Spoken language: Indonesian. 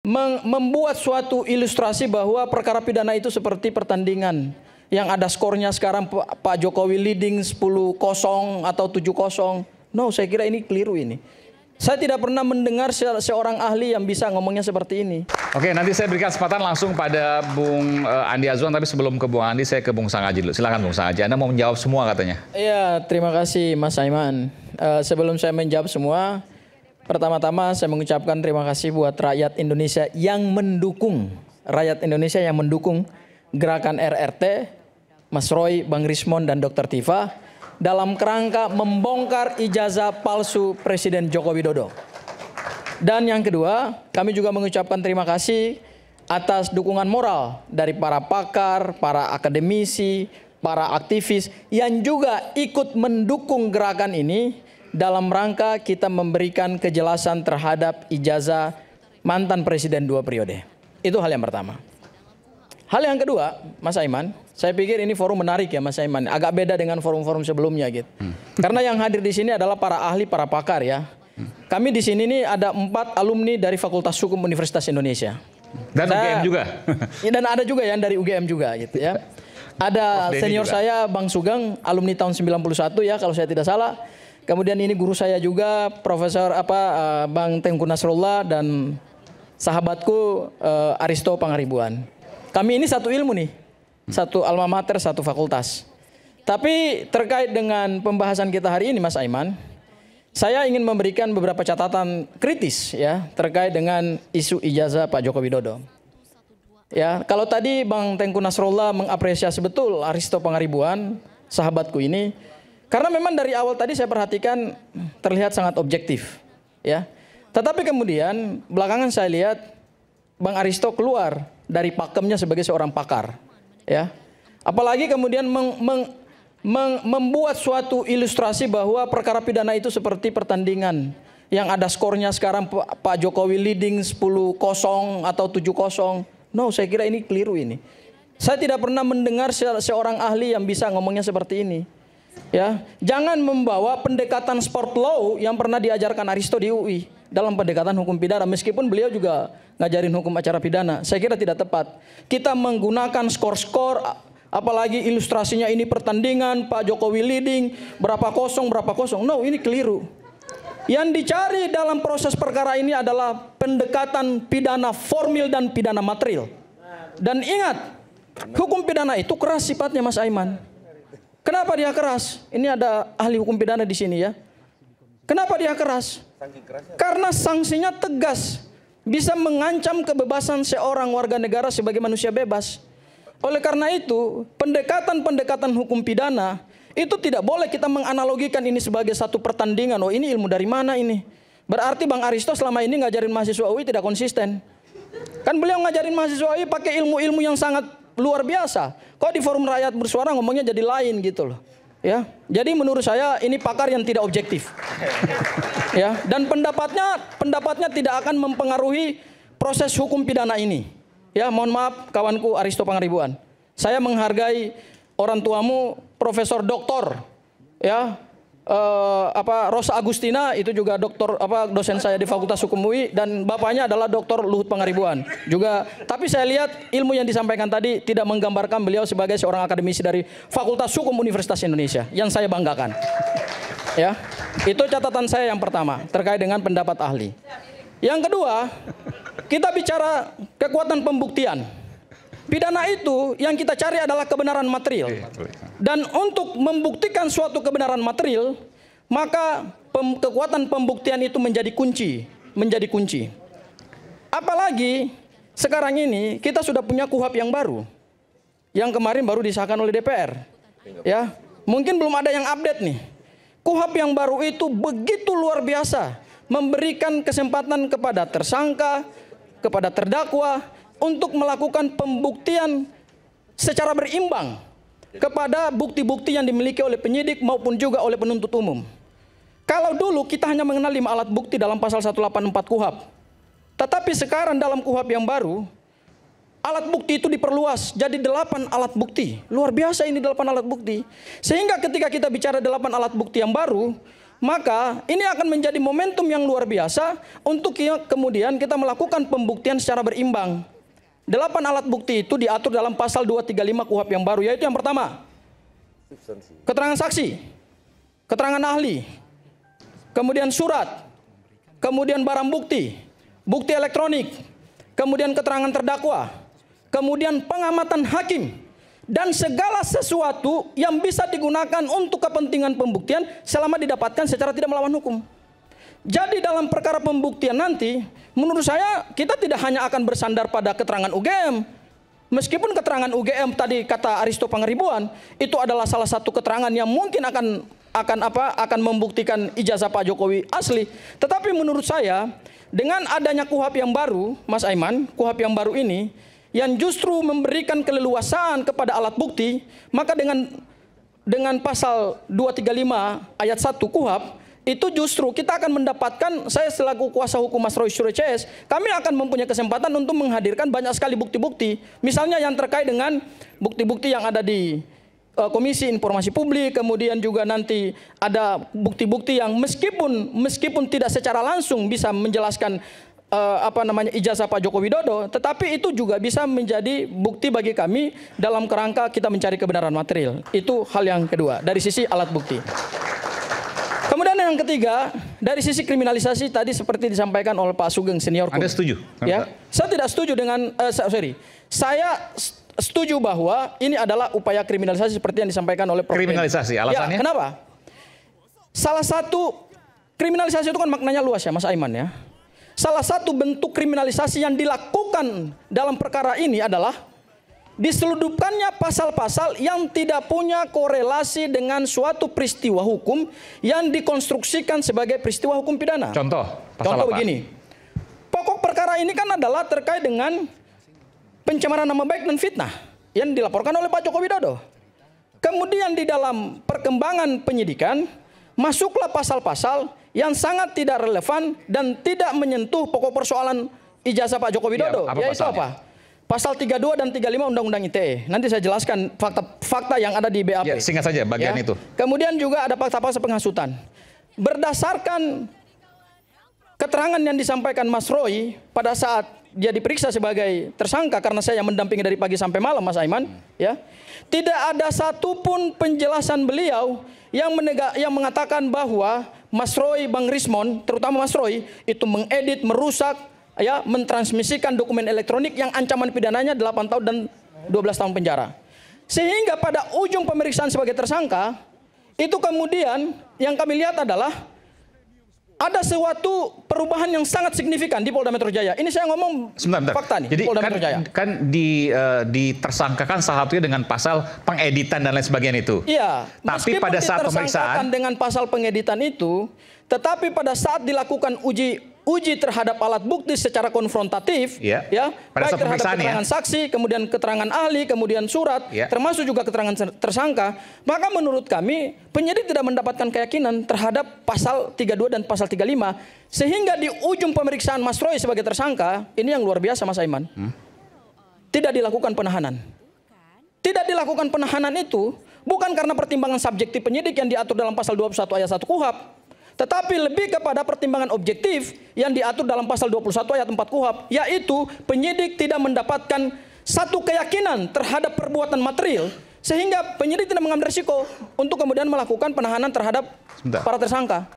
membuat suatu ilustrasi bahwa perkara pidana itu seperti pertandingan yang ada skornya sekarang Pak Jokowi leading 10-0 atau 7-0. No, saya kira ini keliru ini. Saya tidak pernah mendengar seorang ahli yang bisa ngomongnya seperti ini. Oke, nanti saya berikan kesempatan langsung pada Bung Andi Azwan, tapi sebelum ke Bung Andi, saya ke Bung Sangaji dulu. Silakan Bung Sangaji, Anda mau menjawab semua katanya. Iya, terima kasih Mas Aiman. Sebelum saya menjawab semua, pertama-tama saya mengucapkan terima kasih buat rakyat Indonesia yang mendukung, gerakan RRT, Mas Roy, Bang Rismon, dan Dr. Tifa, dalam kerangka membongkar ijazah palsu Presiden Joko Widodo. Dan yang kedua, kami juga mengucapkan terima kasih atas dukungan moral dari para pakar, para akademisi, para aktivis yang juga ikut mendukung gerakan ini dalam rangka kita memberikan kejelasan terhadap ijazah mantan Presiden 2 periode. Itu hal yang pertama. Hal yang kedua, Mas Aiman, saya pikir ini forum menarik ya Mas Aiman, agak beda dengan forum-forum sebelumnya gitu. Karena yang hadir di sini adalah para ahli, para pakar ya. Kami di sini nih ada 4 alumni dari Fakultas Hukum Universitas Indonesia. Dan UGM juga. Dan ada juga yang dari UGM juga gitu ya. Ada senior juga. Saya Bang Sugeng, alumni tahun 91 ya kalau saya tidak salah. Kemudian ini guru saya juga Profesor Bang Tengku Nasrullah dan sahabatku Aristo Pangaribuan. Kami ini satu ilmu nih, satu alma mater, satu fakultas. Tapi terkait dengan pembahasan kita hari ini Mas Aiman, saya ingin memberikan beberapa catatan kritis ya terkait dengan isu ijazah Pak Joko Widodo. Ya, kalau tadi Bang Tengku Nasrullah mengapresiasi betul Aristo Pangaribuan, sahabatku ini, karena memang dari awal tadi saya perhatikan terlihat sangat objektif, ya. Tetapi kemudian belakangan saya lihat Bang Aristo keluar dari pakemnya sebagai seorang pakar, ya. Apalagi kemudian membuat suatu ilustrasi bahwa perkara pidana itu seperti pertandingan yang ada skornya sekarang Pak Jokowi leading 10-0 atau 7-0. No, saya kira ini keliru ini. Saya tidak pernah mendengar seorang ahli yang bisa ngomongnya seperti ini. Ya, jangan membawa pendekatan sport law yang pernah diajarkan Aristo di UI dalam pendekatan hukum pidana, meskipun beliau juga ngajarin hukum acara pidana. Saya kira tidak tepat. Kita menggunakan skor-skor, apalagi ilustrasinya ini pertandingan, Pak Jokowi leading, berapa kosong. No, ini keliru. Yang dicari dalam proses perkara ini adalah pendekatan pidana formil dan pidana material. Dan ingat, hukum pidana itu keras sifatnya Mas Aiman. Kenapa dia keras? Ini ada ahli hukum pidana di sini ya. Kenapa dia keras? Karena sanksinya tegas, bisa mengancam kebebasan seorang warga negara sebagai manusia bebas. Oleh karena itu, pendekatan hukum pidana itu tidak boleh kita menganalogikan ini sebagai satu pertandingan. Oh, ini ilmu dari mana ini? Berarti Bang Aristo selama ini ngajarin mahasiswa UI tidak konsisten. Kan beliau ngajarin mahasiswa UI pakai ilmu-ilmu yang sangat luar biasa. Kok di forum rakyat bersuara ngomongnya jadi lain gitu loh. Ya, jadi menurut saya ini pakar yang tidak objektif. Ya, dan pendapatnya tidak akan mempengaruhi proses hukum pidana ini. Ya, mohon maaf kawanku Aristo Pangaribuan. Saya menghargai orang tuamu Profesor Doktor ya Rosa Agustina, itu juga dosen saya di Fakultas Hukum UI, dan bapaknya adalah Dr. Luhut Pangaribuan juga. Tapi saya lihat ilmu yang disampaikan tadi tidak menggambarkan beliau sebagai seorang akademisi dari Fakultas Hukum Universitas Indonesia yang saya banggakan. Ya, itu catatan saya yang pertama terkait dengan pendapat ahli. Yang kedua, kita bicara kekuatan pembuktian. Pidana itu yang kita cari adalah kebenaran material. Dan untuk membuktikan suatu kebenaran material, maka kekuatan pembuktian itu menjadi kunci. Apalagi sekarang ini kita sudah punya KUHP yang baru. Yang kemarin baru disahkan oleh DPR. Ya, mungkin belum ada yang update nih. KUHP yang baru itu begitu luar biasa, memberikan kesempatan kepada tersangka, kepada terdakwa untuk melakukan pembuktian secara berimbang kepada bukti-bukti yang dimiliki oleh penyidik maupun juga oleh penuntut umum. Kalau dulu kita hanya mengenal 5 alat bukti dalam pasal 184 KUHP. Tetapi sekarang dalam KUHP yang baru, alat bukti itu diperluas jadi 8 alat bukti. Luar biasa ini 8 alat bukti. Sehingga ketika kita bicara 8 alat bukti yang baru, maka ini akan menjadi momentum yang luar biasa untuk kemudian kita melakukan pembuktian secara berimbang. 8 alat bukti itu diatur dalam pasal 235 KUHP yang baru, yaitu yang pertama, keterangan saksi, keterangan ahli, kemudian surat, kemudian barang bukti, bukti elektronik, kemudian keterangan terdakwa, kemudian pengamatan hakim, dan segala sesuatu yang bisa digunakan untuk kepentingan pembuktian selama didapatkan secara tidak melawan hukum. Jadi dalam perkara pembuktian nanti, menurut saya kita tidak hanya akan bersandar pada keterangan UGM. Meskipun keterangan UGM tadi kata Aristo Pangaribuan itu adalah salah satu keterangan yang mungkin akan membuktikan ijazah Pak Jokowi asli. Tetapi menurut saya dengan adanya KUHP yang baru, Mas Aiman, KUHP yang baru ini yang justru memberikan keleluasaan kepada alat bukti, maka dengan pasal 235 ayat 1 KUHP itu justru kita akan mendapatkan, saya selaku kuasa hukum Mas Roy Suryo CS, kami akan mempunyai kesempatan untuk menghadirkan banyak sekali bukti-bukti. Misalnya yang terkait dengan bukti-bukti yang ada di Komisi Informasi Publik, kemudian juga nanti ada bukti-bukti yang meskipun tidak secara langsung bisa menjelaskan ijazah Pak Joko Widodo, tetapi itu juga bisa menjadi bukti bagi kami dalam kerangka kita mencari kebenaran material. Itu hal yang kedua dari sisi alat bukti. Kemudian yang ketiga, dari sisi kriminalisasi tadi seperti disampaikan oleh Pak Sugeng Senior. Anda setuju? Ya, saya tidak setuju dengan, saya setuju bahwa ini adalah upaya kriminalisasi seperti yang disampaikan oleh Prof. Kriminalisasi, alasannya? Ya, kenapa? Salah satu, kriminalisasi itu kan maknanya luas ya Mas Aiman ya. Salah satu bentuk kriminalisasi yang dilakukan dalam perkara ini adalah diseludupkannya pasal-pasal yang tidak punya korelasi dengan suatu peristiwa hukum yang dikonstruksikan sebagai peristiwa hukum pidana. Contoh apa? Begini, pokok perkara ini kan adalah terkait dengan pencemaran nama baik dan fitnah yang dilaporkan oleh Pak Joko Widodo. Kemudian di dalam perkembangan penyidikan, masuklah pasal-pasal yang sangat tidak relevan dan tidak menyentuh pokok persoalan ijazah Pak Joko Widodo. Ya, yaitu apa? Pasal 32 dan 35 Undang-Undang ITE. Nanti saya jelaskan fakta yang ada di BAP. Ya, singkat saja bagian itu. Kemudian juga ada pasal-pasal penghasutan. Berdasarkan keterangan yang disampaikan Mas Roy pada saat dia diperiksa sebagai tersangka, karena saya yang mendampingi dari pagi sampai malam Mas Aiman, ya, tidak ada satupun penjelasan beliau yang mengatakan bahwa Mas Roy, Bang Rismon, terutama Mas Roy, itu mengedit, merusak, ya, mentransmisikan dokumen elektronik yang ancaman pidananya 8 tahun dan 12 tahun penjara. Sehingga pada ujung pemeriksaan sebagai tersangka, itu kemudian yang kami lihat adalah ada suatu perubahan yang sangat signifikan di Polda Metro Jaya. Ini saya ngomong sebentar. Fakta nih. Jadi Polda Metro Jaya. kan ditersangkakan salah satunya dengan pasal pengeditan dan lain sebagainya itu. Iya. Tapi pada saat pemeriksaan dengan pasal pengeditan itu, tetapi pada saat dilakukan uji terhadap alat bukti secara konfrontatif, ya, baik terhadap keterangan saksi, kemudian keterangan ahli, kemudian surat, termasuk juga keterangan tersangka, maka menurut kami penyidik tidak mendapatkan keyakinan terhadap pasal 32 dan pasal 35, sehingga di ujung pemeriksaan Mas Roy sebagai tersangka, ini yang luar biasa Mas Aiman, tidak dilakukan penahanan. Tidak dilakukan penahanan itu bukan karena pertimbangan subjektif penyidik yang diatur dalam pasal 21 ayat 1 KUHP, tetapi lebih kepada pertimbangan objektif yang diatur dalam pasal 21 ayat 4 KUHP, yaitu penyidik tidak mendapatkan satu keyakinan terhadap perbuatan material, sehingga penyidik tidak mengambil risiko untuk kemudian melakukan penahanan terhadap para tersangka.